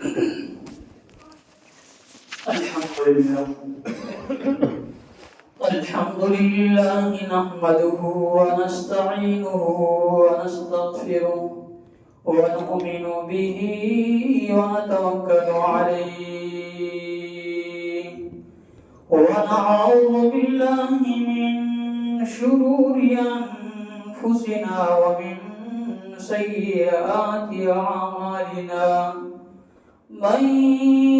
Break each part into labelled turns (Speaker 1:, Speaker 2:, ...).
Speaker 1: الحمد لله نحمده ونستعينه ونستغفره ونؤمن به ونتوكل عليه ونعوذ بالله من شرور أنفسنا ومن سيئات أعمالنا من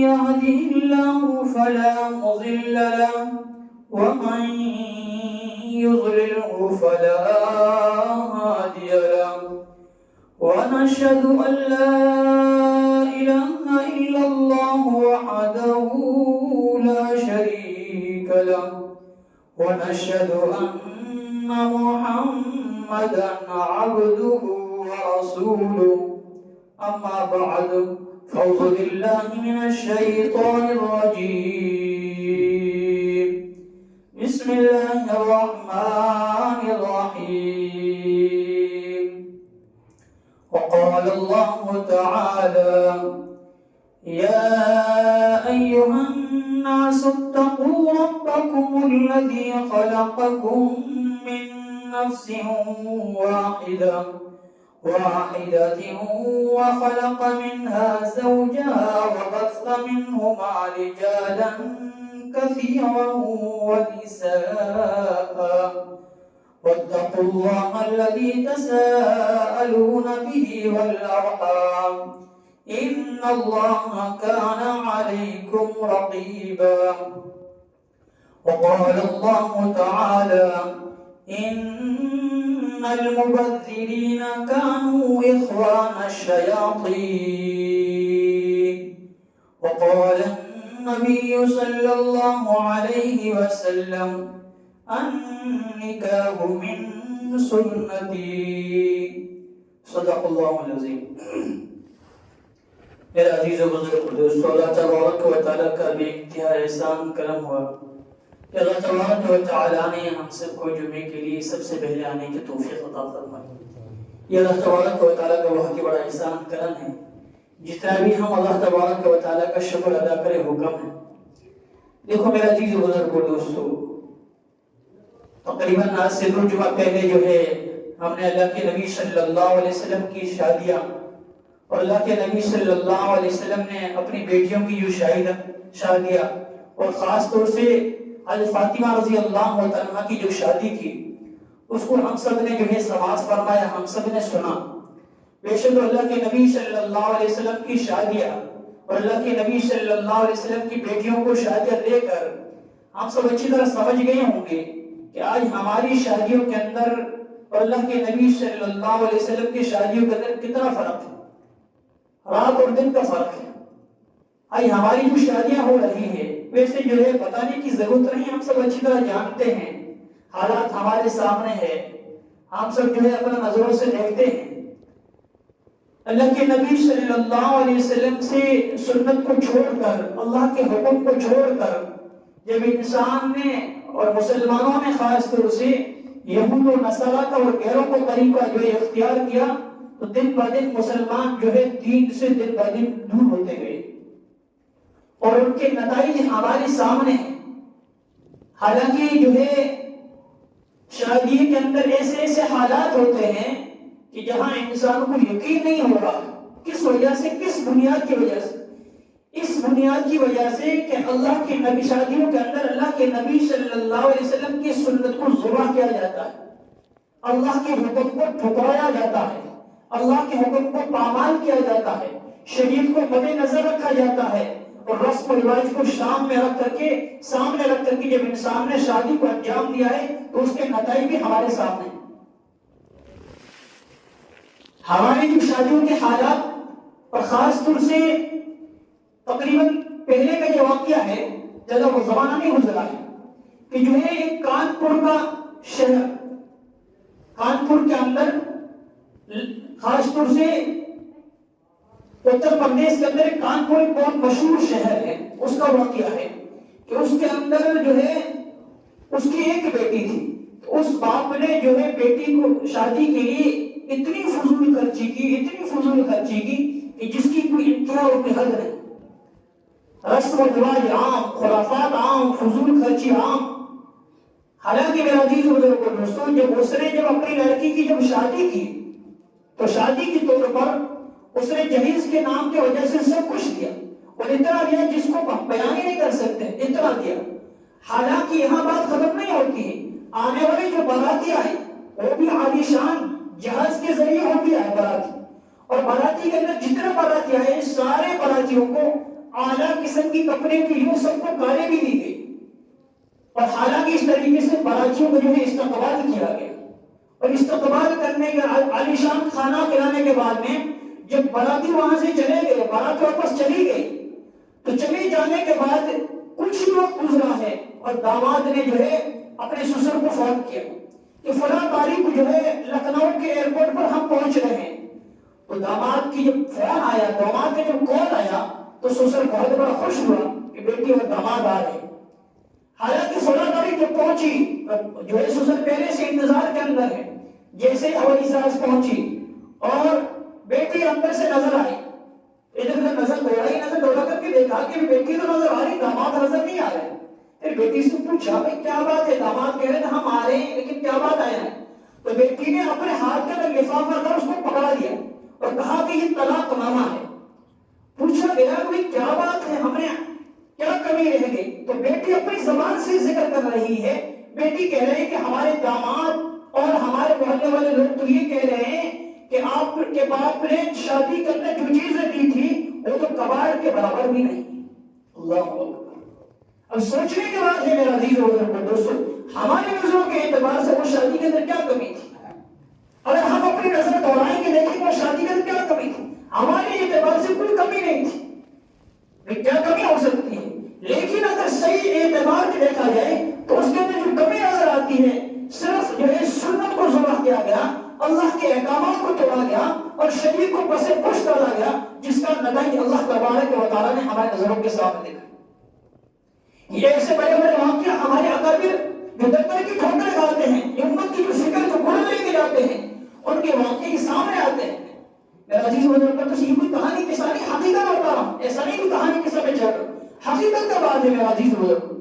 Speaker 1: يهده الله فلا مضل له ومن يضلله فلا هادي له ونشهد أن لا إله إلا الله وحده لا شريك له ونشهد أن محمدا عبده ورسوله أما بعد فأعوذ بالله من الشيطان الرجيم بسم الله الرحمن الرحيم وقال الله تعالى يا أيها الناس اتقوا ربكم الذي خلقكم من نفس واحدة وخلق منها زوجها وبث منهما رجالا كثيرا ونساء واتقوا الله الذي تساءلون به والأرحام إن الله كان عليكم رقيبا وقال الله تعالى إن المبذرين كانوا إخوان الشياطين وقال النبي صلى الله عليه وسلم النكاح من سنتي صدق الله العظيم میرا عزیز و بزرگ دوستو، اللہ تبارک و تعالیٰ کا بے انتہا احسان کرم ہوا کہ اللہ تبارک و تعالیٰ نے ہم سب کو جمعے کے لیے سب سے پہلے آنے کی توفیق عطا فرمائی۔ یہ اللہ تبارک و تعالیٰ کا بہت ہی بڑا احسان کرم ہے۔ جتنا بھی ہم اللہ تبارک و تعالیٰ کا شکر ادا کرے وہ کم ہے۔ دیکھو میرا عزیز و بزرگ دوستو، تقریباً آج سے 2 جمعہ پہلے جو ہے ہم نے اللہ کے نبی صلی اللہ علیہ وسلم کی شادیاں اور اللہ کے نبی صلی اللہ علیہ وسلم نے اپنی بیٹیوں کی جو شادیاں اور خاص طور سے حضرت فاطمہ رضی اللہ عنہا کی جو شادی تھی اس کو ہم سب نے جو ہے سماعت فرمایا، ہم سب نے سنا۔ بے شک اللہ کے نبی صلی اللہ علیہ وسلم کی شادیاں اور اللہ کے نبی صلی اللہ علیہ وسلم کی بیٹیوں کو شادیاں لے کر ہم سب اچھی طرح سمجھ گئے ہوں گے کہ آج ہماری شادیوں کے اندر اور اللہ کے نبی صلی اللہ علیہ وسلم کی شادیوں کے اندر کتنا فرق ہے، رات اور دن کا فرق ہے۔ آج ہماری جو شادیاں ہو رہی ہیں ویسے جو ہے بتانے کی ضرورت نہیں، ہم سب اچھی طرح جانتے ہیں، حالات ہمارے سامنے ہے، ہم سب جو ہے اپنا نظروں سے دیکھتے ہیں۔ اللہ کے نبی صلی اللہ علیہ وسلم سے سنت کو چھوڑ کر، اللہ کے حکم کو چھوڑ کر جب انسان نے اور مسلمانوں نے خاص طور سے یہود و نصارہ کا اور غیروں کو طریقہ جو ہے اختیار کیا تو دن بہ دن مسلمان جو ہے دین سے دن بہ دن دور ہوتے گئے اور ان کے نتائج ہمارے سامنے ہیں۔ حالانکہ جو ہے شادی کے اندر ایسے ایسے حالات ہوتے ہیں کہ جہاں انسان کو یقین نہیں ہوگا کس وجہ سے، کس بنیاد کی وجہ سے، اس بنیاد کی وجہ سے کہ اللہ کے نبی شادیوں کے اندر اللہ کے نبی صلی اللہ علیہ وسلم کی سنت کو ذبح کیا جاتا ہے، اللہ کے حکم کو ٹھکرایا جاتا ہے، اللہ کے حکم کو پامال کیا جاتا ہے، شریعت کو مد نظر رکھا جاتا ہے اور رسم و رواج کو سامنے رکھ کر کے جب انسان نے شادی کو انجام دیا ہے تو اس کے نتائج بھی ہمارے سامنے ہیں۔ ہماری جو شادیوں کے حالات اور خاص طور سے تقریباً پہلے کا جو واقعہ ہے، زیادہ وہ زمانہ نہیں گزرا ہے کہ جو ہے ایک کانپور کا شہر، کانپور کے اندر خاص طور سے اتر پردیش کے اندر کانپور ایک بہت مشہور شہر ہے، اس کا واقعہ ہے کہ اس کے اندر جو ہے اس کی ایک بیٹی تھی، اس باپ نے جو ہے بیٹی کو شادی کے لیے اتنی فضول خرچی کی کہ جس کی کوئی انتہا اور حد نہیں۔ رسم و رواج عام، خرافات عام، فضول خرچی عام۔ حالانکہ میرا عزیز بزرگ اور دوستوں، جب اس نے اپنی لڑکی کی جب شادی کی تو شادی کے طور پر اس نے جہیز کے نام کی وجہ سے سب کچھ دیا، اور اتنا دیا جس کو بیان ہی نہیں کر سکتے، اتنا دیا۔ حالانکہ یہاں بات ختم نہیں ہوتی ہے، آنے والے جو باراتی آئے وہ بھی عالی شان جہاز کے ذریعے ہو بھی آئے باراتی، اور باراتی کے اندر جتنے باراتی آئے سارے براتیوں کو اعلیٰ قسم کی کپڑے کی یوں سب کو گاڑی بھی دی گئی، اور حالانکہ اس طریقے سے براتیوں کو جو ہے استقبال کیا گیا، اور استقبال کرنے کے عالی شان کھانا کھلانے کے بعد میں جب باراتی وہاں سے چلے گئے، بارات واپس چلی گئی، تو چلے جانے کے بعد کچھ ہی وقت گزرا ہے اور داماد نے جو ہے اپنے سسر کو فون کیا کہ فلاں تاریخ جو ہے لکھنؤ کے ایئرپورٹ پر ہم پہنچ رہے ہیں۔ تو داماد کی جب فون آیا، داماد کا جب کال آیا تو سسر بہت بڑا خوش ہوا کہ بیٹی اور داماد آ رہے۔ حالانکہ فلاں تاریخ جب پہنچی جو ہے سسر پہلے سے انتظار کے اندر ہے، جیسے ہوائی جہاز پہنچی اور بیٹی اندر سے نظر آئی، ادھر نظر دوڑا کر کے دیکھا کہ بیٹی تو نظر آ رہی، داماد نظر نہیں آ رہے۔ پھر بیٹی سے پوچھا بھائی کیا بات ہے؟ داماد کہہ رہے تھے ہم آ رہے ہیں لیکن کیا بات آیا ہے؟ تو بیٹی نے اپنے ہاتھ کے اندر لفافہ تھا اس کو پکڑا دیا اور کہا کہ یہ طلاق نامہ ہے۔ پوچھا گیا کہ کیا بات ہے، ہم نے کیا کمی رہ گئی؟ تو بیٹی اپنی زبان سے ذکر کر رہی ہے، بیٹی کہہ رہی ہے کہ ہمارے داماد اور ہمارے محلے والے لوگ تو یہ کہہ رہے ہیں کہ آپ کے باپ نے شادی کرنے جو چیزیں دی تھی وہ تو کباڑ کے برابر بھی نہیں۔ اللہ اکبر۔ اب سوچنے کے بعد ہے میرا عزیز اور دوستو، ہمارے نظروں کے اعتبار سے وہ شادی کے اندر کیا کمی تھی؟ اگر ہم اپنی نظر دوڑائیں گے دیکھیں کہ وہ شادی کے اندر کیا کمی تھی؟ ہمارے اعتبار سے کوئی کمی نہیں تھی، کیا کمی ہو سکتی ہے؟ لیکن اگر صحیح اعتبار سے دیکھا جائے تو اس کے اندر جو کمی نظر آتی ہے صرف جو ہے سنت کو ذبح کیا گیا، اللہ کے احکامات کو توڑا گیا اور شریعت کو پس پش ڈالا گیا، جس کا نتائج اللہ تبارک و تعالیٰ نے ہمارے نظروں کے سامنے دیکھا۔ یہ ایسے بڑے بڑے واقعہ ہمارے اکابر جو دفتر کی ٹھوکریں کھاتے ہیں، یہ امت کی جو فکر جو گڑ لے کے جاتے ہیں، ان کے واقعے کے سامنے آتے ہیں۔ میرا عزیز بزرگ پر تو یہ کوئی کہانی کی ساری حقیقت بتا رہا ہوں، ایسا نہیں کہ کہانی کے سمجھ چل رہا، حقیقت کا بات ہے میرا عزیز بزرگ۔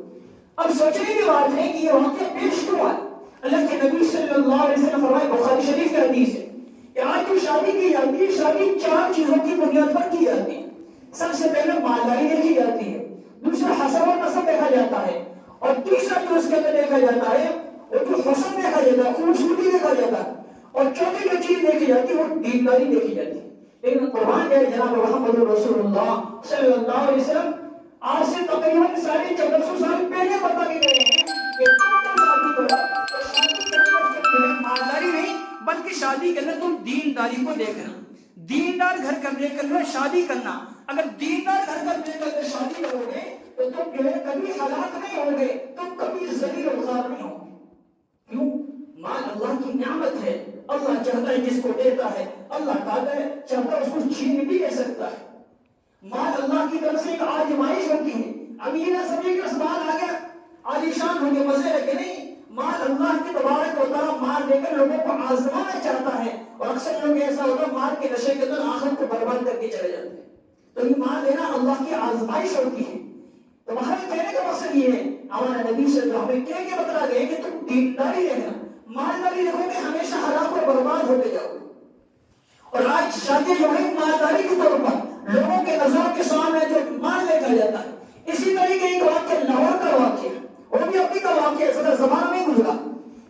Speaker 1: اب سوچنے کی بات ہے کہ یہ واقعہ پیش کیوں آئے؟ اللہ کے نبی صلی اللہ علیہ وسلم فرمائے، بخاری شریف کی حدیث ہے کہ آج جو شادی کی جاتی ہے، شادی 4 چیزوں کی بنیاد پر کی جاتی ہے۔ سب سے پہلے مالداری دیکھی جاتی ہے، دوسرا حسب و نسب دیکھا جاتا ہے، اور تیسرا جو اس کے اندر دیکھا جاتا ہے وہ جو حسن دیکھا جاتا ہے، خوبصورتی دیکھا جاتا ہے، اور چوتھی جو چیز دیکھی جاتی ہے وہ دینداری دیکھی جاتی ہے۔ لیکن قرآن ہے جناب محمد رسول اللہ صلی اللہ علیہ وسلم آج سے تقریباً 1450 سال پہلے بتا کے گئے ہیں کہ تم شادی کرو تو شادی کرنے مالداری نہیں بلکہ شادی کے اندر تم دینداری کو دیکھنا، دیندار گھر کر لے کر شادی کرنا۔ اگر دیندار گھر کر لے کر شادی کرو گے تو تم جو ہے کبھی ہلاک نہیں ہوگے، تم کبھی ذلیل و خوار نہیں ہوگے۔ کیوں؟ مال اللہ کی نعمت ہے، اللہ چاہتا ہے جس کو دیتا ہے، اللہ چاہتا ہے اس کو چھین بھی لے سکتا ہے۔ مال اللہ کی طرف سے ایک آزمائش ہوتی ہے۔ اب یہ نہ سمجھے کہ مال آ گیا عالیشان ہو گیا مزے لگے، نہیں، مال اللہ کی تبارک و تعالیٰ مال دے کر لوگوں کو آزمانا چاہتا ہے، اور اکثر لوگ ایسا ہوتا ہے مال کے نشے کے اندر آخرت کو برباد کر کے چلے جاتے ہیں۔ تو یہ مال دینا اللہ کی آزمائش ہوتی ہے۔ تو ہمارے کہنے کا مقصد یہ ہے، ہمارا نبی صلی اللہ علیہ وسلم کیا بتلا گئے کہ تم دینداری رہنا، مالداری رکھو گے ہمیشہ ہلاک اور برباد ہوتے جاؤ گے۔ اور آج شادی جو ہے مالداری کے طور پر لوگوں کے نظروں کے سامنے جو مال دیکھا جاتا ہے۔ اسی طریقے ایک واقعہ لاہور کا واقعہ، وہ بھی اپنی کا واقعہ صدر زمانہ میں گزرا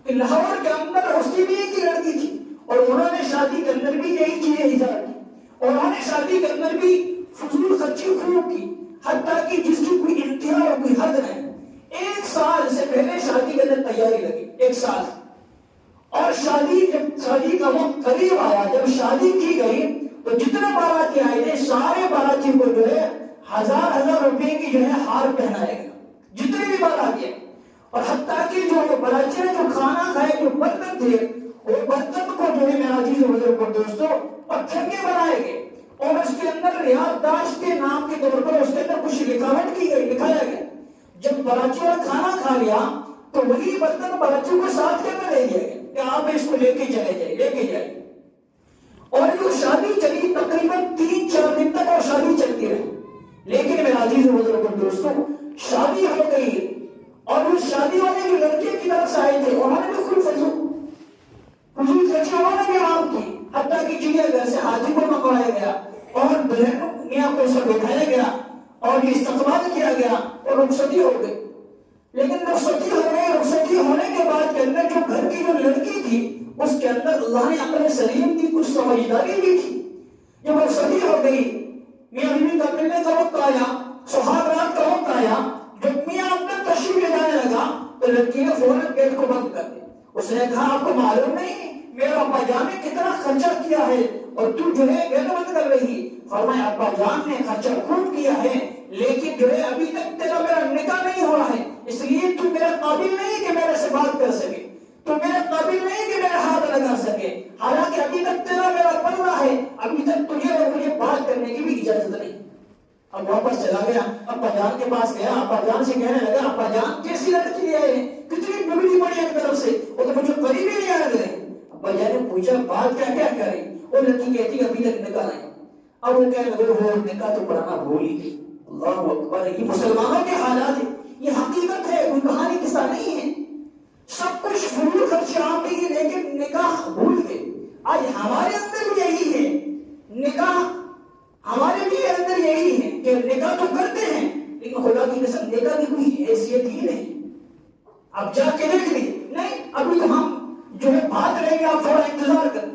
Speaker 1: کہ لاہور کے اندر اس کی بھی ایک ہی لڑکی تھی، اور انہوں نے شادی کے اندر بھی یہی چیزیں ایجاد کی، اور انہوں نے شادی کے اندر بھی فضول خرچی خوب کی، حتیٰ کہ جس کی کوئی انتہا اور کوئی حد نہیں۔ 1 سال سے پہلے شادی کے اندر تیاری لگی، 1 سال، اور جب شادی کا وقت قریب آیا، جب شادی کی گئی تو جتنے باراتی آئے تھے سارے باراتی کو جو ہے 1000 روپے کی جو ہے ہار پہنائے گا، جتنے بھی باراتی ہیں، اور حتیٰ کہ جو باراتی نے جو کھانا کھائے جو برتن تھے وہ برتن کو جو ہے میرا عزیز و بزرگ اور دوستو پتھر کے بنائے گئے، اور اس کے اندر یادداشت کے نام کے طور پر اس کے اندر کچھ لکھاوٹ کی گئی، لکھایا گیا۔ جب باراتی نے کھانا کھا لیا تو وہی برتن باراتی کو ساتھ کے میں لے گئے کہ آپ اس کو لے کے چلے جائیں، لے کے جائیں۔ اور جو شادی چلی تقریباً 3-4 دن تک اور شادی چلتی رہی، لیکن میرا عزیز بزرگوں دوستوں شادی ہو گئی اور وہ شادی والے جو لڑکے کی طرف سے آئے تھے انہوں نے بھی خود فضول خرچی انہوں نے بھی عام کی، حتیٰ کہ چڑیا گھر سے حاجی کو منگوایا گیا اور دلہن میاں کو اسے بٹھایا گیا اور یہ استقبال کیا گیا اور رخصتی ہو گئی۔ لیکن رخصتی ہو گئی، رخصتی ہونے کے بعد کے اندر جو گھر کی جو لڑکی تھی اس کے اندر اللہ نے عقل سلیم کی کچھ سمجھداری بھی تھی۔ جب رخصتی ہو گئی میاں بیوی کا ملنے کا وقت آیا، سہاگ رات کا وقت آیا، جب میاں اندر تشریف لے جانے لگا تو لڑکی نے فوراً گیٹ کو بند کر دیا۔ اس نے کہا آپ کو معلوم نہیں میرا ابا جان نے کتنا خرچہ کیا ہے اور تو جو ہے گیٹ بند کر رہی؟ فرمایا ابا جان نے خرچہ خوب کیا ہے لیکن جو ہے ابھی تک تیرا میرا نکاح نہیں ہوا ہے، اس لیے تو میرا قابل نہیں کہ میرے سے بات کر سکے، تو میرے قابل نہیں کہ میرے ہاتھ لگا سکے، حالانکہ ابھی تک تیرا میرا پڑا ہے، ابھی تک تجھے اور مجھے بات کرنے کی بھی اجازت نہیں۔ اب واپس چلا گیا، ابا جان کے پاس گیا، ابا جان سے کہنے لگا ابا جان کیسی لڑکی ہے، کتنی بگڑی پڑی ایک طرف سے، وہ تو مجھے قریب ہی نہیں آ رہے۔ ابا جان نے پوچھا بات کیا کیا کرے؟ وہ لڑکی کہتی ابھی تک نکاح نہیں۔ اب وہ کہنے لگے وہ نکاح تو پڑھانا بھول ہی گئی۔ اللہ اکبر، یہ مسلمانوں کے حالات ہیں، یہ حقیقت ہے، کوئی کہانی قصہ نہیں ہے۔ سب کچھ فضول خرچ عام کی لیکن نکاح بھول گئے۔ آج ہمارے اندر بھی یہی ہے، نکاح ہمارے بھی اندر یہی ہے کہ نکاح تو کرتے ہیں لیکن خدا کی قسم نکاح کی کوئی حیثیت ہی نہیں۔ اب جا کے دیکھ لی نہیں، ابھی تو ہم جو ہے بات رہیں گے، آپ تھوڑا انتظار کریں۔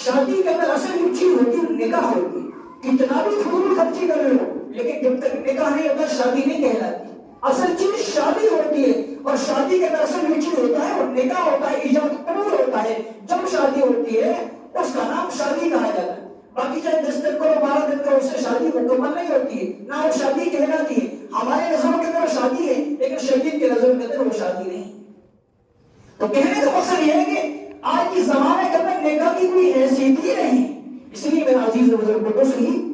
Speaker 1: شادی کے اندر اصل جو چیز ہوتی ہے نکاح ہوتی ہے، کتنا بھی فضول خرچی کر رہے ہو لیکن جب تک نکاح نہیں ہوتا شادی نہیں کہلاتی۔ اصل چیز شادی ہوتی ہے اور شادی کے اندر اصل جو چیز ہوتا ہے وہ نکاح ہوتا ہے، ایجاد قبول ہوتا ہے۔ جب شادی ہوتی ہے اس کا نام شادی کہا جاتا ہے۔ باقی چاہے 10 دن کرو 12 دن کرو، اس سے شادی مکمل نہیں ہوتی ہے، نہ وہ شادی کہلاتی ہے۔ ہمارے نظروں کے اندر شادی ہے لیکن شریعت کے نظروں کے اندر وہ شادی نہیں۔ تو کہنے کا مقصد یہ ہے کہ آج کے زمانے کے اندر نکاح کی کوئی حیثیت ہی نہیں۔ اس لیے میرا عزیز بزرگ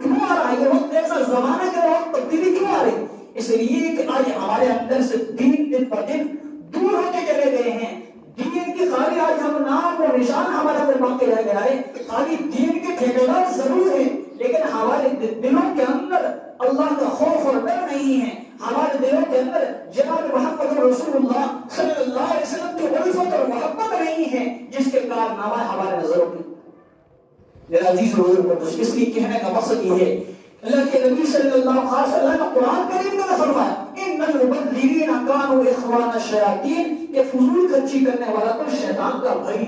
Speaker 1: کیوں آ رہا ہے یہ وقت، ایسا زمانہ کے وقت تبدیلی کیوں آ رہی؟ اس لیے کہ آج ہمارے اندر سے دین دن پر دن دور ہوتے چلے گئے ہیں۔ دین کی خالی آج ہم نام و نشان ہمارے اندر باقی رہ گیا ہے، خالی دین کے ٹھیکیدار ضرور ہیں لیکن ہمارے دلوں کے اندر اللہ کا خوف اور ڈر نہیں ہے۔ ہمارے دلوں کے اندر جناب محمد رسول اللہ صلی اللہ علیہ وسلم کی الفت اور محبت نہیں ہے، جس کے کارنامہ ہمارے نظروں میں۔ میرا عزیز بزرگ، اس لیے کہنے کا مقصد یہ ہے اللہ کے نبی صلی اللہ علیہ وسلم نے قرآن کریم میں فرمایا ان المبذرین کانوا اخوان الشیاطین، کہ فضول خرچی کرنے والا تو شیطان کا بھائی،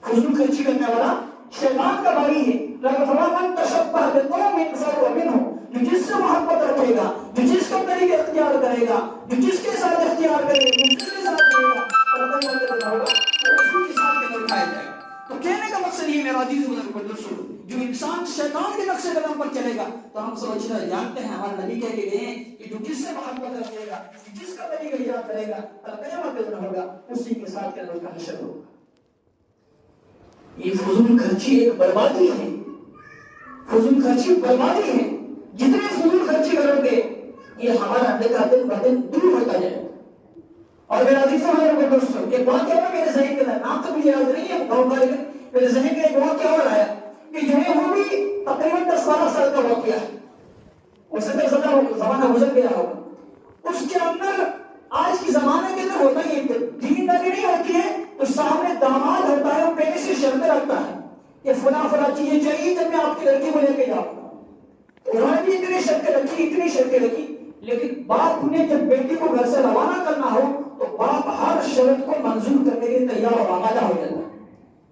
Speaker 1: فضول خرچی کرنے والا شیطان کا بھائی ہے۔ لیکن فرمایا من تشبہ بقوم فهو منهم، جو جس سے محبت رکھے گا، جو جس کا طریقہ اختیار کرے گا، جو جس کے ساتھ اختیار کرے گا، جو جس کے ساتھ کرے گا اور اللہ کے رضا ہوگا وہ اسی کے ساتھ کے اٹھایا جائے گا۔ تو کہنے کا مقصد یہ میرا عزیز بزرگ، جو انسان شیطان کے نقش قدم پر چلے گا تو ہم سمجھنا جانتے ہیں ہمارے نبی کہہ کے گئے ہیں کہ جو جس سے محبت رکھے گا، جس کا طریقہ ایجاد کرے گا، قیامت کے دن ہوگا اسی کے ساتھ کے کا حشر ہوگا۔ یہ فضول خرچی ایک بربادی ہے، فضول خرچی بربادی ہے۔ جتنے فضول خرچی کرو گے یہ ہمارا نکاح دن بہ دن دور ہوتا جائے گا۔ اور میرا عزیز ہمارے دوستوں ایک بات کیا ہے میرے ذہن کے اندر، نام تو مجھے یاد نہیں ہے گاؤں کا، لیکن میرے ذہن کے ایک بات کیا ہو رہا ہے کہ جو ہے وہ بھی تقریباً 10-12 سال کا واقعہ ہے، اس سے زمانہ گزر گیا ہوگا۔ اس کے اندر آج کے زمانے کے اندر ہوتا ہے دین داری نہیں ہوتی ہے تو سامنے داماد ہوتا ہے، وہ پہلے سے شرطیں رکھتا ہے کہ فلاں چیزیں چاہیے جب میں آپ کی لڑکی کو لے کے جاؤں گا۔ انہوں نے بھی اتنی شرطیں رکھی لیکن باپ نے جب بیٹی کو گھر سے روانہ کرنا ہو تو باپ ہر شرط کو منظور کرنے کے لیے تیار اور آمادہ ہو جاتا ہے۔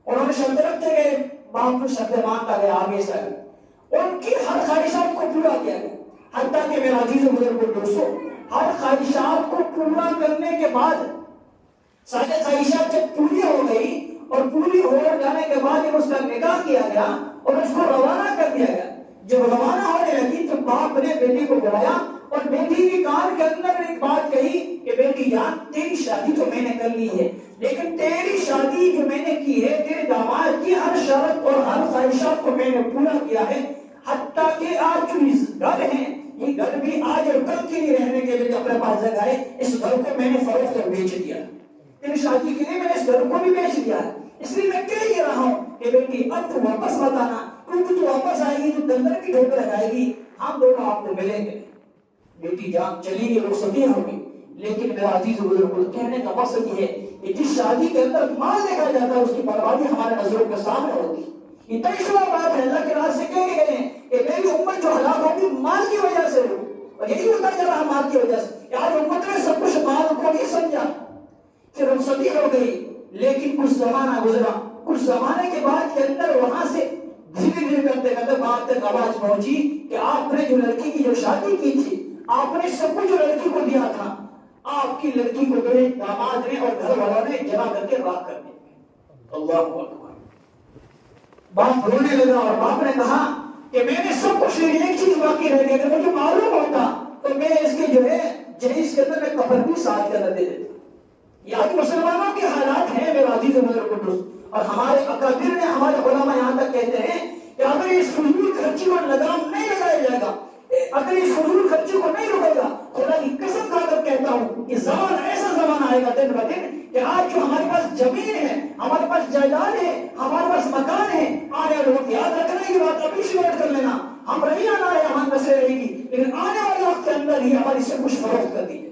Speaker 1: انہوں نے شرطیں رکھتے گئے، باپ کو شرطیں مانتا گیا، آگے سے آگے ان کی ہر خواہشات کو پورا کیا گیا، حتیٰ کہ میرا عزیز بزرگ دوستوں ہر خواہشات کو پورا کرنے کے بعد ساری خواہشات جب پوری ہو گئی اور پوری ہو جانے کے بعد جب اس کا نکاح کیا گیا اور اس کو روانہ کر دیا گیا، جب روانہ ہونے لگی تو باپ نے بیٹی کو بلایا اور بیٹی کی کان کے اندر ایک بات کہی کہ بیٹی جان تیری شادی تو میں نے کر لی ہے لیکن تیری شادی جو میں نے کی ہے تیرے داماد کی ہر شرط اور ہر خواہشات کو میں نے پورا کیا ہے، حتیٰ کہ آج جو اس گھر ہیں یہ گھر بھی آج اور کل کے لیے رہنے کے لیے اپنے پاس جگہ ہے، اس گھر کو میں نے فروخت کر بیچ دیا، تیری شادی کے لیے میں نے اس گھر کو بھی بیچ دیا ہے، اس لیے میں کہہ ہی رہا ہوں کہ بیٹی اب تو واپس مت آنا، کیونکہ تو واپس آئے گی تو دندر کی ڈھوک لگائے گی، ہم دونوں آپ کو ملیں گے۔ بیٹی جان چلی گئی، رخصتی ہوگی، لیکن میرا عزیز بزرگ کہنے کا مقصد یہ ہے کہ جس شادی کے اندر مال دیکھا جاتا ہے اس کی بربادی ہمارے نظروں کے سامنے ہوتی ہے۔ یہ طے شدہ بات ہے، اللہ کے راز سے کہہ گئے ہیں کہ میری امت جو ہلاک ہوگی مال کی وجہ سے ہوگی، اور یہی ہوتا چل رہا مال کی وجہ سے۔ آج امت نے سب کچھ مال کو نہیں سمجھا کہ رخصتی ہو گئی، لیکن کچھ زمانہ گزرا، کچھ زمانے کے بعد کے اندر وہاں سے دھیرے دھیرے کرتے کرتے بات تک آواز پہنچی کہ آپ نے جو لڑکی کی جو شادی کی تھی، آپ نے سب کچھ جو لڑکی کو دیا تھا، آپ کی لڑکی کو میرے داماد نے اور گھر والوں نے جمع کر کے راکھ کر دیا۔ اللہ اکبر۔ باپ رونے لگا اور باپ نے کہا کہ میں نے سب کچھ لے، ایک چیز باقی رہ گئی، اگر مجھے معلوم ہوتا تو میں اس کے جو ہے جہیز کے اندر میں کفن بھی ساتھ کر دے دیتا۔ یہ آج مسلمانوں کے حالات ہیں میرا عزیز و میرا قدس، اور ہمارے اکابر نے، ہمارے علماء یہاں تک کہتے ہیں کہ اگر اس فضول خرچی پر لگام نہیں لگایا جائے گا، اگر اس فضول خرچی کو نہیں روکے گا، خدا کی قسم کھا کر کہتا ہوں کہ زمان ایسا زمان آئے گا دن بدن کہ آج جو ہمارے پاس زمین ہے، ہمارے پاس جائیداد ہے، ہمارے پاس مکان ہے، آنے والے وقت یاد رکھنے کی بات ابھی سے نوٹ کر لینا، ہم رہی آنا ہے، ہم نسلیں رہے گی، لیکن آنے والے وقت کے اندر ہی ہماری سے کچھ فروخت کر دی جائے۔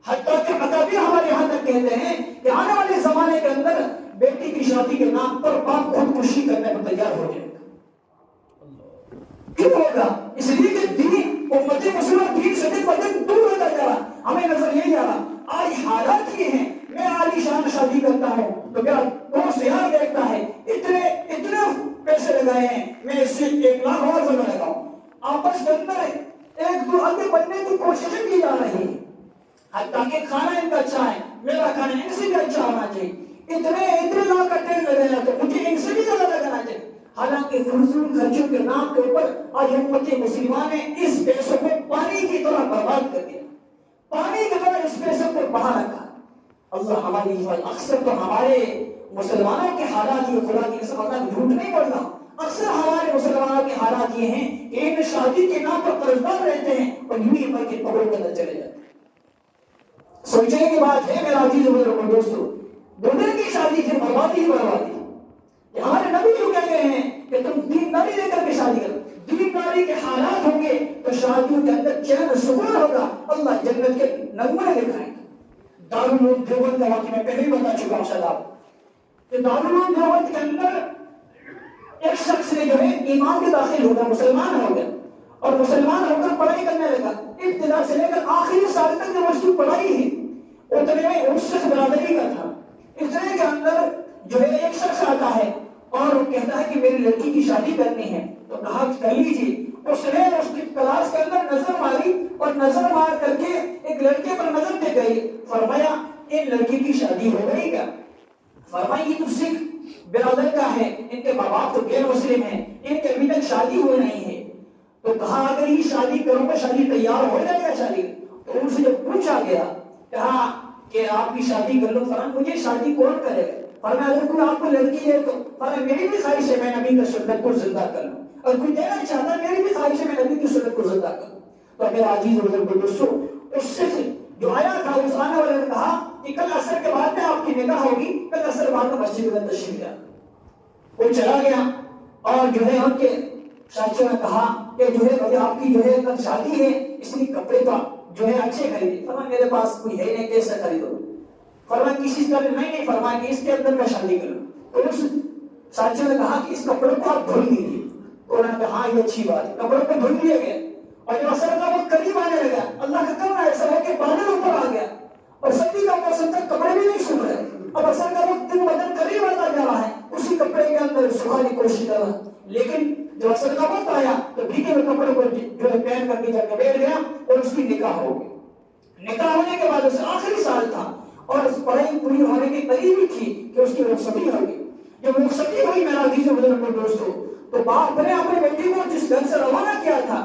Speaker 1: حتیٰ کہ اکابر ہمارے یہاں تک کہتے ہیں کہ آنے والے زمانے کے اندر بیٹی کی شادی کے نام پر باپ خودکشی کرنے پر تیار ہو جائے گا۔ کیوں ہوگا؟ اس لیے کہ دین، امت مسلمہ دین سے دن بدن دور ہوتا جا رہا، ہمیں نظر یہی آ رہا۔ آج حالات یہ ہیں، میں عالی شان شادی کرتا ہوں تو میرا دوست یہاں دیکھتا ہے اتنے پیسے لگائے ہیں، میں اس سے 1 لاکھ اور زیادہ لگاؤں۔ آپس کے اندر ایک دو آگے بڑھنے کی کوششیں کی جا رہی ہیں، حتیٰ کہ کھانا ان کا اچھا ہے، میرا کھانا ان سے بھی اچھا ہونا چاہیے، اتنے لاکھ کا ٹرین لگایا تو مجھے ان سے بھی زیادہ لگانا چاہیے۔ حالانکہ فضول خرچوں کے نام کے اوپر آج امت مسلمہ نے اس پیسوں کو پانی کی طرح برباد کر دیا، پانی کی طرح اس پیسوں کو بہا رکھا۔ اللہ ہماری حفاظت۔ اکثر تو ہمارے مسلمانوں کے حالات یہ، خدا کی قسم اللہ جھوٹ نہیں بولنا، اکثر ہمارے مسلمانوں کے حالات یہ ہیں کہ ان شادی کے نام پر قرضدار رہتے ہیں اور یوں ہی پر کے پکڑوں کے اندر چلے جاتے ہیں۔ سوچنے کی بات ہے میرا عزیز و دوستو، 2 دن کی شادی سے بربادی ہی بربادی۔ ہمارے نبی جو کہہ گئے ہیں کہ تم دینداری لے کر کے شادی کرو، دینداری کے حالات ہوں گے تو شادیوں کے اندر چین و سکون ہوگا، اللہ جنت کے نغمے دکھائیں گے۔ دارالعلوم دیوبند کا واقعہ میں پہلے ہی بتا چکا ہوں شاید آپ کہ دارالعلوم دیوبند کے اندر ایک شخص نے جو ہے ایمان کے داخل ہو گیا، مسلمان ہو گیا، اور مسلمان ہو کر پڑھائی کرنے لگا۔ ابتدا سے لے کر آخری سال تک جو اس کی پڑھائی ہے اتنے میں اس شخص برادری کا تھا۔ اتنے کے اندر جو ہے ایک شخص آتا ہے اور وہ کہتا ہے کہ میری لڑکی کی شادی کرنی ہے، تو کہا کر لیجیے۔ اس نے اس کی کلاس کے اندر نظر ماری اور نظر مار کر کے ایک لڑکے پر نظر دے گئی، فرمایا ان لڑکی کی شادی ہو گئی کیا؟ فرمایا یہ تو سکھ برادر کا ہے، ان کے ماں باپ تو غیر مسلم ہیں، ان کے ابھی تک شادی ہوئی نہیں ہے۔ تو کہا اگر یہ شادی کروں گا شادی تیار ہو جائے گا شادی؟ تو ان سے جب پوچھا گیا کہا کہ آپ کی شادی کر لو، فرمایا مجھے شادی کون کرے گا؟ فرمایا اگر کوئی آپ کو لڑکی ہے تو فرمایا میری بھی خواہش ہے میں نبی کی سنت کو زندہ کر لوں، اور کوئی دینا چاہتا ہے میری بھی خواہش ہے میں نبی کی سنت کو زندہ کر لوں۔ تو میرا عزیز و بزرگ دوستو، اس شخص جو آیا تھا اس آنے والے نے کہا کہ کل عصر کے بعد میں آپ کی نکاح ہوگی، کل عصر بعد میں مسجد میں تشریف لے۔ وہ چلا گیا اور جو ہے ان کے شاچوں نے کہا کہ جو ہے آپ کی جو ہے کل شادی ہے، اس لیے کپڑے کا جو ہے اچھے خریدے۔ فرمایا میرے پاس کوئی ہے نہیں، کیسے خریدو؟ فرمایا کسی طرح نہیں، فرمایا کہ اس کے اندر میں شادی کروں۔ تو اس شاچوں نے کہا کہ اس کپڑوں کو آپ دھل دیجیے۔ تو انہوں نے کہا ہاں یہ اچھی بات ہے، کپڑوں کو دھل دیا گیا۔ اور جب عصر کا وقت قریب آنے لگا، اللہ کا کرنا ایسا ہو کہ بادل اوپر آ گیا اور سردی کا موسم تک کپڑے بھی نہیں سوکھ رہے۔ اب عصر کا وقت دن بدن قریب آتا جا رہا ہے، اسی کپڑے کے اندر سکھانے کی کوشش کر رہا، لیکن جب عصر کا وقت آیا تو بھیگے ہوئے کپڑے کو جو ہے پہن کر کے جا کے بیٹھ گیا اور اس کی نکاح ہو گئی۔ نکاح ہونے کے بعد اس آخری سال تھا اور اس پڑھائی پوری ہونے کی قریب ہی تھی کہ اس کی رخصتی ہوگی۔ جب رخصتی ہوئی میرا عزیز و بزرگ دوستو، تو باپ نے اپنے بیٹی کو جس گھر سے روانہ کیا تھا،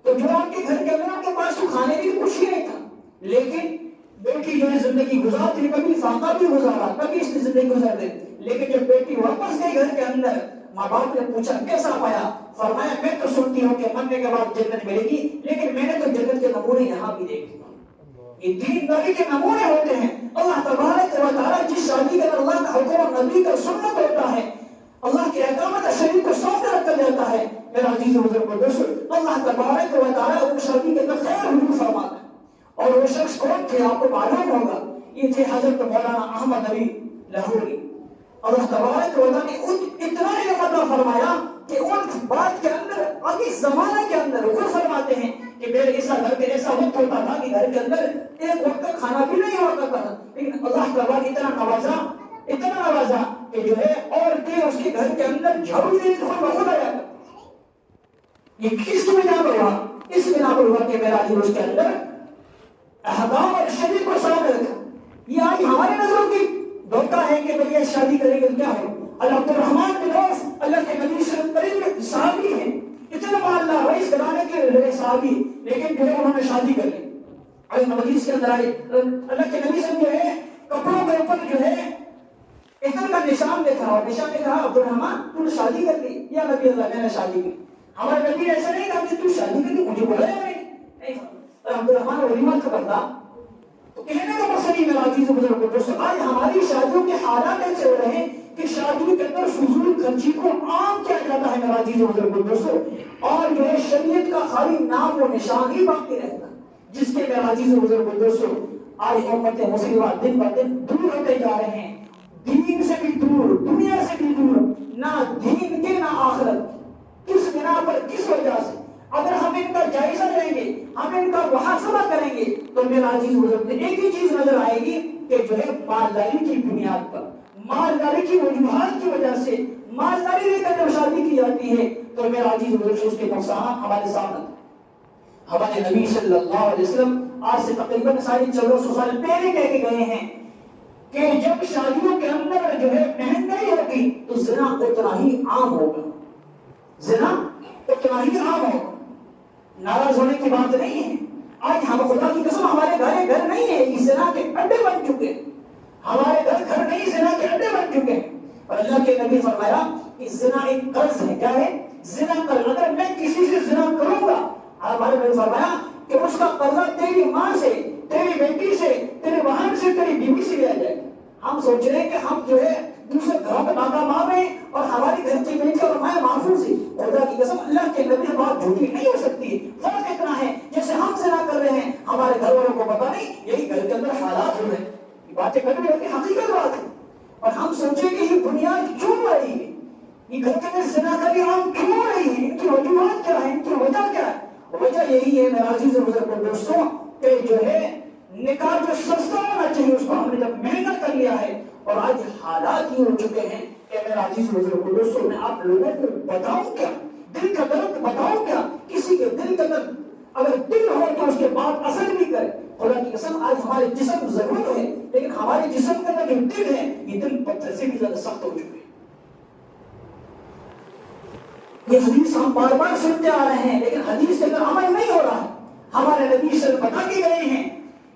Speaker 1: تو جو ان کے گھر کے اندر ان کے پاس تو کھانے کی کچھ ہی نہیں تھا، لیکن بیٹی جو ہے زندگی گزارتی، کبھی فاقہ بھی گزارا، کبھی اس کی زندگی گزار دی۔ لیکن جب بیٹی واپس گئی گھر کے اندر، ماں باپ نے پوچھا کیسا پایا؟ فرمایا میں تو سنتی ہوں کہ مرنے کے بعد جنت ملے گی، لیکن میں نے تو جنت کے نمونے یہاں بھی دیکھے۔ یہ دینداری کے نمونے ہوتے ہیں۔ اللہ تبارک و تعالیٰ جس شادی کے اندر اللہ کا حکم اور نبی کا سنت ہوتا ہے، اللہ کے احکامات شریف کو سامنے رکھا جاتا ہے، میرا عزیز و بزرگ دوستو، اللہ تبارک و تعالیٰ اس شادی کے اندر خیر
Speaker 2: اور وہ شخص کون تھے آپ کو معلوم ہوگا، یہ تھے حضرت مولانا احمد علی لاہوری۔ اللہ تبارک و تعالیٰ نے اتنا نعمت فرمایا کہ ان بات کے اندر ابھی زمانہ کے اندر وہ فرماتے ہیں کہ میرے ایسا گھر میں ایسا وقت ہوتا تھا کہ گھر کے اندر ایک وقت کا کھانا بھی نہیں ہوا کرتا تھا، لیکن اللہ تعالیٰ اتنا نوازا کہ جو ہے عورتیں اس کے گھر کے اندر جھاڑو دینے کو بہت آیا تھا۔ یہ کس بنا پر ہوا؟ اس بنا پر ہوا کہ میرا اس کے اندر احکام اور شریعت کو سامنے رکھا۔ یہ آج ہمارے نظروں کی دھوکہ ہے کہ بھئی شادی کریں گے کیا ہو؟ عبد الرحمن بن عوف اللہ کے نبی صلی اللہ علیہ وسلم صحابی ہیں، اتنا مالدار رئیس گھرانے کے صحابی، لیکن جو ہے انہوں نے شادی کر لی۔ حدیث کے اندر آئی اللہ کے نبی صلی اللہ علیہ وسلم جو ہے کپڑوں کے اوپر جو ہے اتنا کا نشان دیکھا، اور نشان نے کہا عبد الرحمن تو نے شادی کر لی؟ یا نبی اللہ میں نے شادی کی۔ ہمارے نبی ایسا نہیں کہا کہ تو شادی کر لی، مجھے بولا یا نہیں؟ عبد الرحمن ولیمہ خبر تھا تو کہنے کا مقصد ہی میرا عزیز بزرگ دوستو، آج ہماری شادیوں کے حالات ایسے ہو رہے ہیں کہ شادیوں کے اندر فضول خرچی کو عام کیا جاتا ہے میرا عزیز بزرگ دوستو، اور جو ہے شریعت کا خالی نام و نشان ہی باقی رہتا، جس کے میرا عزیز بزرگ دوستو آج امت مسلمہ دن بہ دن دور ہوتے جا رہے ہیں، دین سے بھی دور، دنیا سے بھی دور، نہ دین کے نہ آخرت۔ کس بنا پر، کس وجہ سے؟ اگر ہم ان کا جائزہ لیں گے، ہم ان کا محاسبہ کریں گے تو میرا عزیز بزرگ ایک ہی چیز نظر آئے گی کہ جو ہے مالداری کی بنیاد پر، مالداری کی وجوہات کی وجہ سے مالداری لے کر جب شادی کی جاتی ہے تو میرا عزیز بزرگ اس کے نقصانات ہمارے سامنے۔ ہمارے نبی صلی اللہ علیہ وسلم آج سے تقریباً 1450 سال پہلے کہہ کے گئے ہیں کہ جب شادیوں کے اندر جو ہے مہنگائی ہوگی تو زنا اتنا ہی عام ہوگا، زنا اتنا ہی عام ہوگا۔ ناراض ہونے کی بات نہیں ہے، آج ہم خدا کی قسم ہمارے گھر نہیں ہے، یہ زنا کے اڈے بن چکے ہیں، ہمارے گھر نہیں زنا کے اڈے بن چکے ہیں۔ اور اللہ کے نبی فرمایا کہ زنا ایک قرض ہے، کیا ہے؟ زنا قرض۔ اگر میں کسی سے زنا کروں گا، ہمارے نبی فرمایا کہ اس کا قرضہ تیری ماں سے، تیری بیٹی سے، تیرے بہن سے، تیری بیوی سے لیا جائے گا۔ ہم سوچ رہے ہیں کہ ہم جو ہے دوسرے گھروں میں ناکام آ گئے اور ہماری گھر کی بیٹی اور مائیں محفوظ ہیں۔ خدا کی قسم اللہ کے نبی سے بات جھوٹی نہیں ہو سکتی۔ فرق اتنا ہے جیسے ہم زنا کر رہے ہیں، ہمارے گھر والوں کو پتا نہیں، یہی گھر کے اندر حالات ہو رہے ہیں، یہ باتیں کرنے ہوتی حقیقت بات ہے۔ اور ہم سوچیں کہ یہ بنیاد کیوں رہی ہے، یہ گھر کے اندر زنا کری عام کیوں رہی ہے، ان کی وجوہات کیا ہے، ان کی وجہ کیا ہے؟ وجہ یہی ہے میرا عزیز بزرگ دوستوں کہ جو ہے نکاح جو سستا ہونا چاہیے اس کو ہم نے جب مہنگا کر لیا ہے، اور آج حالات یہ ہو چکے ہیں کہ میرا عزیز بزرگ دوستوں میں آپ لوگوں کو بتاؤں کیا، دل کا درد بتاؤں کیا؟ کسی کے دل کا درد اگر دل ہو تو اس کے بعد اثر بھی کرے۔ خدا کی قسم آج ہمارے جسم ضرور ہے، لیکن ہمارے جسم کے اندر جو دل ہے یہ دل پتھر سے بھی زیادہ سخت ہو چکے ہیں۔ یہ حدیث ہم بار بار سنتے آ رہے ہیں، لیکن حدیث کے اندر عمل نہیں ہو رہا ہے۔ ہمارے نبی صلی اللہ علیہ وسلم بتا کے گئے ہیں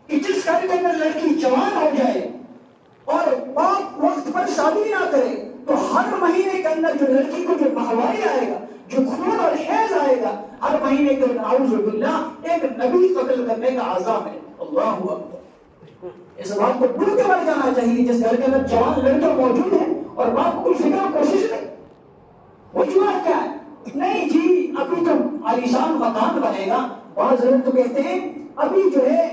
Speaker 2: کہ جس گھر کے اندر لڑکی جوان ہو جائے اور باپ وقت پر شادی نہ کرے تو ہر مہینے کے اندر جو لڑکی کو جو ماہواری آئے گا، جو خون اور حیض آئے گا، ہر مہینے کے اندر اعوذ باللہ ایک نبی قتل کرنے کا عذاب ہے۔ اللہ اکبر، اس بات کو بھول کے مر جانا چاہیے جس گھر کے اندر جوان لڑکیاں موجود ہیں اور باپ کو کوئی فکر اور کوشش نہیں۔ وجوہات کیا ہے؟ نہیں جی ابھی تو عالیشان مکان بنے گا، بعض لوگ تو کہتے ہیں ابھی جو ہے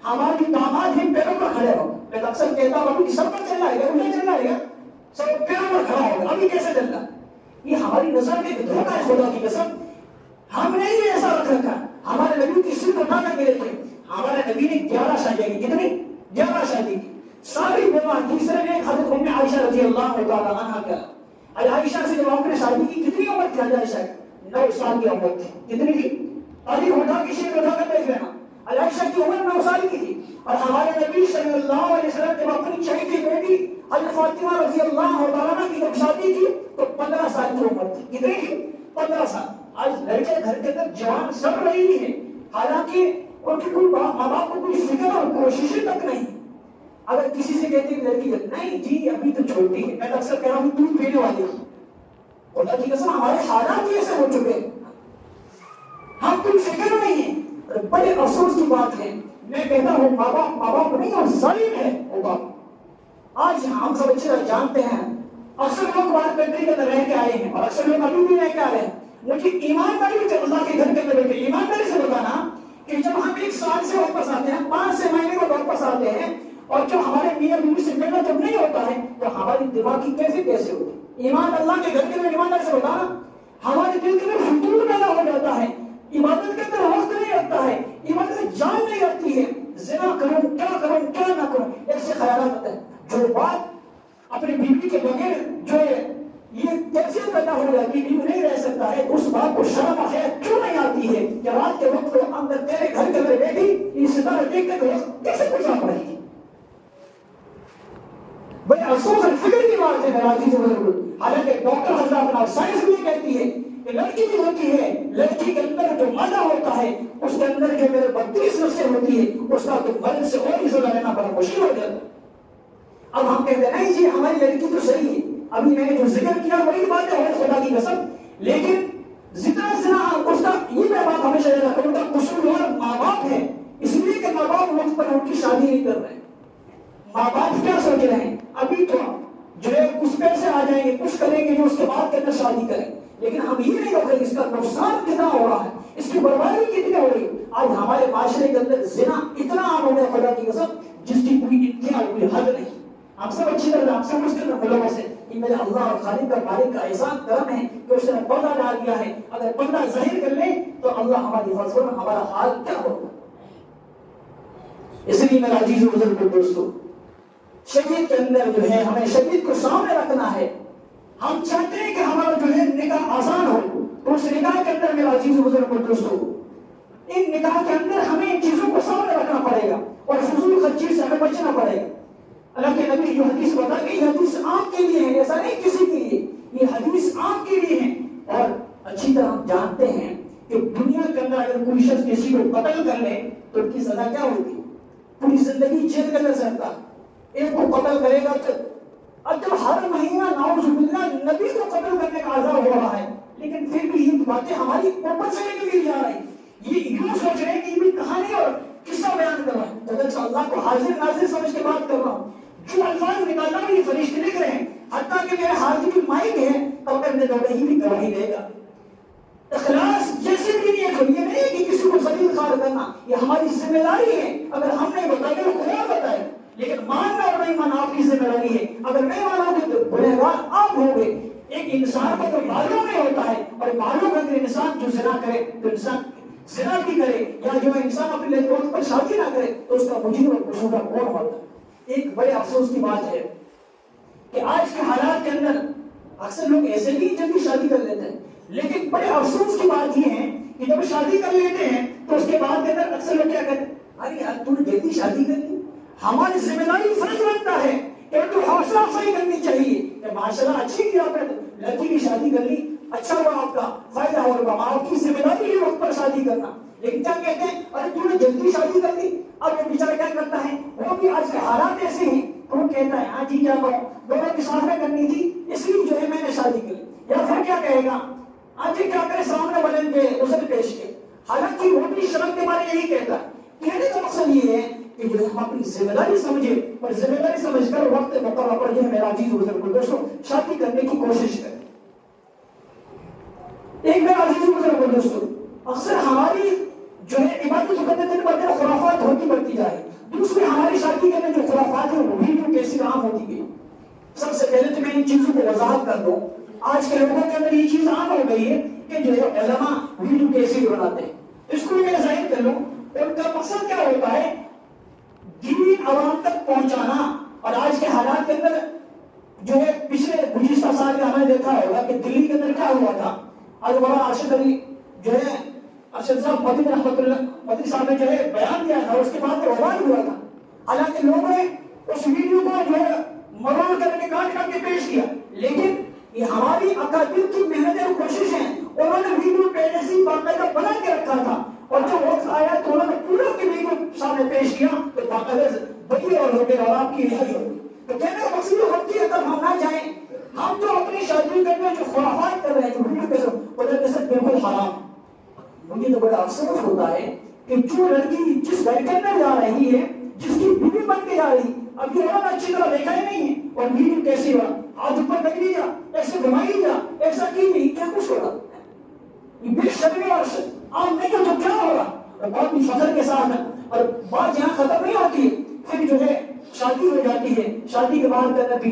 Speaker 2: ہمارے داماد ہی پیروں پر کھڑے ہو۔ میں اکثر کہتا ہوں ابھی سب پر چل رہا ہے، انہیں چل رہا ہے، سب پیروں پر کھڑا ہوگا، ابھی کیسے چل رہا؟ یہ ہماری نظر میں ایک دھوکہ ہے خدا کی قسم۔ ہم نے یہ ایسا رکھ رکھا، ہمارے نبی کی سر اٹھا کر گئے تھے، ہمارے نبی نے 11 شادیاں کی، کتنی؟ 11 شادی کی، ساری بیوہ۔ تیسرے نے حضرت ام عائشہ رضی اللہ تعالی عنہا کا، عائشہ سے جب آپ نے شادی کی کتنی عمر تھی؟ عائشہ 9 سال کی عمر تھی، کتنی تھی؟ تاریخ اٹھا کی شیر اٹھا کر دیکھ لینا، عائشہ کی عمر 9 سال کی تھی، اور ہمارے نبی صلی اللہ علیہ وسلم جب اپنی چہیتی بیٹی حضرت فاطمہ رضی اللہ تعالیٰ کی جب شادی کی تو 15 سال کی عمر تھی، کتنی تھی؟ 15 سال۔ آج لڑکے گھر کے اندر جوان سڑ رہی ہے، حالانکہ ان کی کوئی ماں باپ کو کوئی فکر اور کوششیں تک نہیں۔ اگر کسی سے کہتے ہیں لڑکی نہیں جی ابھی تو چھوٹی ہے، میں اکثر کہہ رہا ہوں دودھ پینے والی ہوں۔ خدا کی قسم ہمارے حالات ایسے ہو چکے ہیں، ہم کوئی فکر نہیں ہے۔ بڑے افسوس کی بات ہے، میں کہتا ہوں ماں باپ نہیں اور ظالم ہے وہ باپ۔ آج ہم سب اچھے جانتے ہیں، اکثر لوگ باہر کنٹری کے اندر رہ کے آئے ہیں اور اکثر لوگ ابھی بھی رہ کے آ رہے ہیں، لیکن ایمانداری سے اللہ کے گھر کے اندر بیٹھے ایمانداری سے بتانا کہ جب ہم 1 سال سے واپس آتے ہیں، 5 باقی کیسے کیسے ہوتی؟ ایمان اللہ کے گھر کے اندر ایماندار سے بتانا، ہمارے دل کے اندر فضول پیدا ہو جاتا ہے، عبادت کے اندر وقت نہیں لگتا ہے، عبادت میں جان نہیں لگتی ہے، زنا کروں کیا نہ کروں ایسے خیالات آتے ہیں۔ جو بات اپنی بیوی کے بغیر جو ہے یہ کیفیت پیدا ہو جاتی ہے، نہیں رہ سکتا ہے، اس بات کو شرم ہے کیوں نہیں آتی ہے کہ رات کے وقت اندر تیرے گھر کے اندر بیٹھی یہ ستارہ دیکھ کے کیسے گزار پڑے گی؟ بڑے افسوس اور فکر کی بات ہے میرا عزیز بزرگ، حالانکہ ڈاکٹر حضرات اور سائنس بھی کہتی ہے کہ لڑکی بھی ہوتی ہے، لڑکی کے اندر جو مادہ ہوتا ہے اس کے اندر جو میرے 32 نسیں ہوتی ہے اس کا تو مرد سے اور ہی زیادہ لینا بڑا مشکل ہو جاتا ہے۔ اب ہم کہتے ہیں نہیں جی ہماری لڑکی تو صحیح ہے، ابھی میں نے جو ذکر کیا وہی بات ہے خدا کی قسم، لیکن جتنا زنا اس کا یہ میں بات ہمیشہ یاد رکھوں گا قصور ماں باپ ہے، اس لیے کہ ماں باپ وقت پر ان کی شادی نہیں کر رہے ہیں۔ ماں باپ کیا سوچ رہے ہیں ابھی تو جو ہے کچھ پیسے آ جائیں گے کچھ کریں گے جو اس کے بعد کے اندر شادی کریں، لیکن ہم یہ نہیں ہوتے اس کا نقصان کتنا ہو رہا ہے، اس کی بربادی کتنی ہو رہی ہے۔ آج ہمارے معاشرے کے اندر زنا اتنا عام ہو گیا خدا کی قسم جس کی کوئی انتہا کوئی حد نہیں۔ ہم سب اچھی طرح ہم سب مسلم ملوں سے یہ میرے اللہ اور خالق کا مالک کا احسان کرم ہے کہ اس نے پردہ ڈال دیا ہے، اگر پردہ ظاہر کر لے تو اللہ ہماری حفاظت میں ہمارا حال کیا ہوگا۔ اس لیے میرا عزیز و بزرگ دوستو شریعت کے اندر جو ہے ہمیں شریعت کو سامنے رکھنا ہے۔ ہم چاہتے ہیں کہ ہمارا جو ہے نکاح آسان ہو، تو اس نکاح کے اندر میرا عزیز و بزرگ دوستو ان نکاح کے اندر ہمیں ان چیزوں کو سامنے رکھنا پڑے گا اور فضول خرچی سے ہمیں بچنا پڑے گا۔ اللہ کے نبی جو حدیث بتا کہ یہ حدیث عام کے لیے ہے، ایسا نہیں کسی کے لیے، یہ حدیث عام کے لیے ہے۔ اور اچھی طرح ہم جانتے ہیں کہ دنیا کے اندر اگر کوئی شخص کسی کو قتل کر لے تو ان کی سزا کیا ہوگی؟ پوری زندگی جیل کے اندر سکتا۔ ایک کو قتل کرے گا تو اب جب ہر مہینہ نعوذ باللہ نبی کو قتل کرنے کا عذاب ہو رہا ہے، لیکن پھر بھی یہ باتیں ہماری اوپر سے کے لیے جا رہی ہیں، یہ یوں سوچ رہے ہیں کہ یہ بھی کہانی اور قصہ بیان کر رہا ہے، جب اللہ کو حاضر ناظر سمجھ کے بات کر رہا ہوں۔ جو الفاظ نکالنا بھی یہ فرشتے لکھ رہے ہیں، حتیٰ کہ میرے ہاتھ کی مائک ہے تو اگر میں دوڑے ہی بھی گواہی دے گا۔ اخلاص جیسے بھی نہیں ہے، یہ نہیں ہے کہ کسی کو ذلیل خوار کرنا، یہ ہماری ذمہ داری ہے۔ اگر ہم نہیں بتائیں تو خدا بتائے، لیکن ماننا اور نہیں ماننا آپ کی ذمہ داری ہے۔ اگر نہیں مانو گے تو گنہگار آپ ہوں گے۔ ایک انسان کو تو معلوم نہیں ہوتا ہے، اور معلوم اگر انسان جو زنا کرے تو انسان زنا بھی کرے یا جو انسان اپنے لڑکوں پر شادی نہ کرے تو اس کا مجرم اور قصوروار کون ہوتا ہے؟ ایک بڑے افسوس کی بات ہے کہ آج کے حالات کے اندر اکثر لوگ ایسے ہی جلدی شادی کر لیتے ہیں، لیکن بڑے افسوس کی بات یہ ہے کہ جب شادی کر لیتے ہیں تو اس کے بعد کے اندر اکثر لوگ کیا کہتے ہیں، ارے یار تو نے جلدی شادی کر لی۔ ہماری ذمہ داری فرض بنتا ہے کہ تو حوصلہ افزائی کرنی چاہیے کہ ماشاءاللہ اچھی کی آپ نے لڑکی کی شادی کر لی، اچھا ہوا آپ کا فائدہ ہوگا، آپ کی ذمہ داری ہے وقت پر شادی کرنا۔ لیکن کیا کہتے ہیں، ارے تو نے جلدی شادی کر لی۔ اب وہ بیچارہ کیا کرتا ہے، وہ بھی آج کے حالات ایسے ہیں تو وہ کہتا ہے ہاں جی کیا کروں، دونوں کی ساتھ میں کرنی تھی اس لیے جو ہے میں نے شادی کی۔ یا پھر کیا کہے گا، ہاں جی کیا کرے، سامنے والے کے عذر پیش کے، حالانکہ وہ بھی شرم کے بارے یہی کہتا ہے۔ کہنے کا مقصد یہ ہے کہ جو ہم اپنی ذمہ داری سمجھے اور ذمہ داری سمجھ کر وقت مقررہ پر جو ہے میرا عزیز بزرگ دوستوں شادی کرنے کی کوشش کریں۔ ایک میرا عزیز بزرگ دوستوں اکثر ہماری جو ہے عبادت کرنے دن بہ دن خرافات ہوتی بڑھتی جا رہی، دوسری ہماری شادی کے اندر جو خرافات ہیں وہ بھی کیسی عام ہوتی گئی۔ سب سے پہلے تو میں ان چیزوں کو وضاحت کر دوں، آج کے لوگوں کے اندر یہ چیز عام ہو گئی ہے کہ جو ہے علماء ویڈیو کیسے بناتے ہیں، اس کو میں ظاہر کر لوں، ان کا مقصد کیا ہوتا ہے، دین عوام تک پہنچانا۔ اور آج کے حالات کے اندر جو ہے پچھلے گزشتہ سال میں ہمیں دیکھا ہوگا کہ دلی کے اندر کیا ہوا تھا، آج بڑا ارشد علی جو ہے ارشد صاحب مدنی رحمۃ اللہ مدنی صاحب نے جو ہے بیان دیا تھا، اس کے بعد وبال ہوا تھا، حالانکہ لوگوں نے اس ویڈیو کو جو ہے مروڑ کر کے کاٹ کر کے پیش کیا، لیکن یہ ہماری اکابر کی محنت اور کوشش ہیں، انہوں نے ویڈیو پہلے سے باقاعدہ بنا کے رکھا تھا، اور جب وقت آیا تو انہوں نے پورا کی ویڈیو سامنے پیش کیا تو باقاعدہ بڑی اور ہو گئی اور آپ کی رہائی ہو گئی۔ تو کہنے کا مقصد یہ ہوتی ہے تب ہم نہ جائیں، ہم جو اپنی شادی کرنے جو خرافات کر رہے ہیں، جو ویڈیو کے ساتھ بالکل حرام۔ مجھے تو بڑا افسوس ہوتا ہے کہ جو لڑکی جس گھر کے اندر جا رہی ہے، جس کی بیوی بن کے جا رہی، ابھی انہوں نے اچھی طرح دیکھا ہی نہیں ہے، اور ویڈیو کیسی ہوا، آج اوپر لگ لی جا، ایسے گھمائی جا، ایسا کی نہیں، کیا کچھ ہو رہا، یہ بے شرمی اور عام نہیں تو کیا ہو رہا، اور بہت ہی فخر کے ساتھ ہے، اور بات یہاں ختم نہیں ہوتی ہے، پھر جو ہے شادی ہو جاتی ہے، شادی کے بعد کہنا بھی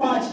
Speaker 2: 5।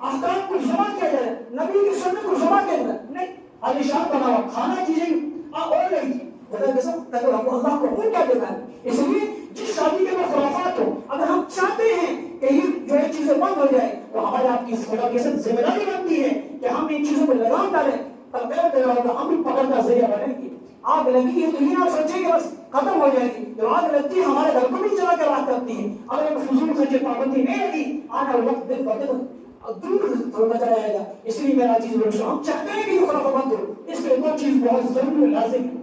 Speaker 2: احکام کو جمع کیا جائے, نبی کی سنت کو جمع کیا جائے, نہیں عالیشان بنا ہوا کھانا چیزیں اور نہیں تھی. خدا قسم تاکہ اللہ کو وہ کیا دیتا ہے. اس لیے جس شادی کے اندر خرافات ہو, اگر ہم چاہتے ہیں کہ یہ جو ہے چیزیں بند ہو جائے, تو ہمارے آپ کی خدا کے ساتھ ذمہ داری بنتی ہے کہ ہم ان چیزوں کو لگام ڈالیں. تب میرا تیرا ہوگا, ہم بھی پکڑ کا ذریعہ بنیں گے. آگ لگی ہے تو یہ نہ سوچیں کہ بس ختم ہو جائے گی. جو آگ لگتی ہے ہمارے گھر کو بھی جلا کے راہ کرتی ہے. اگر ایک فضول خرچے پابندی نہیں لگی, آنے والا وقت دن بدل دور ہوتا رہے گا. اس لیے میرا چیز لوگ ہم چاہتے ہیں کہ یہ خرافہ بند ہو. اس کے دو چیز بہت ضروری اور لازم ہے.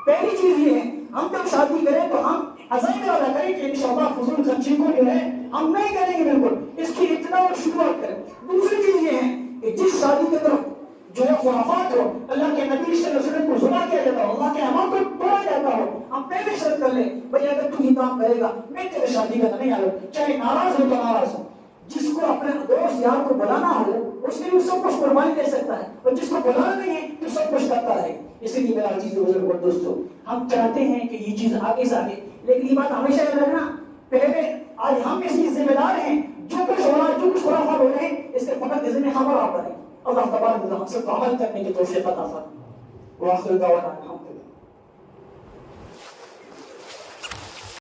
Speaker 2: پہلی چیز یہ ہے, ہم جب شادی کریں تو ہم عزائم ادا کریں کہ انشاءاللہ فضول خرچی کو جو ہے ہم نہیں کریں گے بالکل. اس کی ابتدا اور شروعات کریں. دوسری چیز یہ ہے کہ جس شادی کے طرف جو ہے خرافات ہو, اللہ کے نبی صلی اللہ علیہ وسلم کو ضبع کیا جاتا ہو, اللہ کے احکام کو توڑا جاتا ہو, ہم پہلے شرط کر لیں بھئی اگر تو یہ کام کرے گا میں تیرے شادی کا نہیں آؤں, چاہے ناراض ہو تو ناراض ہو. جس کو اپنے دوست یار کو بلانا ہو اس کے لیے سب کچھ قربانی دے سکتا ہے, اور جس کو بلانا نہیں ہے تو سب کچھ کرتا رہے. اسی لیے میرا چیز بزرگ اور دوستو, ہم چاہتے ہیں کہ یہ چیز آگے سے آگے, لیکن یہ بات ہمیشہ یاد رکھنا, پہلے آج ہم اس کی ذمہ دار ہیں. جو کچھ ہو رہا ہے, جو کچھ خرافات ہو رہے ہیں, اس کے فقط کے ذمہ ہم اور آپ پر ہے. اللہ تبارک و تعالی ہم سب کو عمل کرنے کی توفیق عطا فرمائے. وآخر دعوانا الحمدللہ.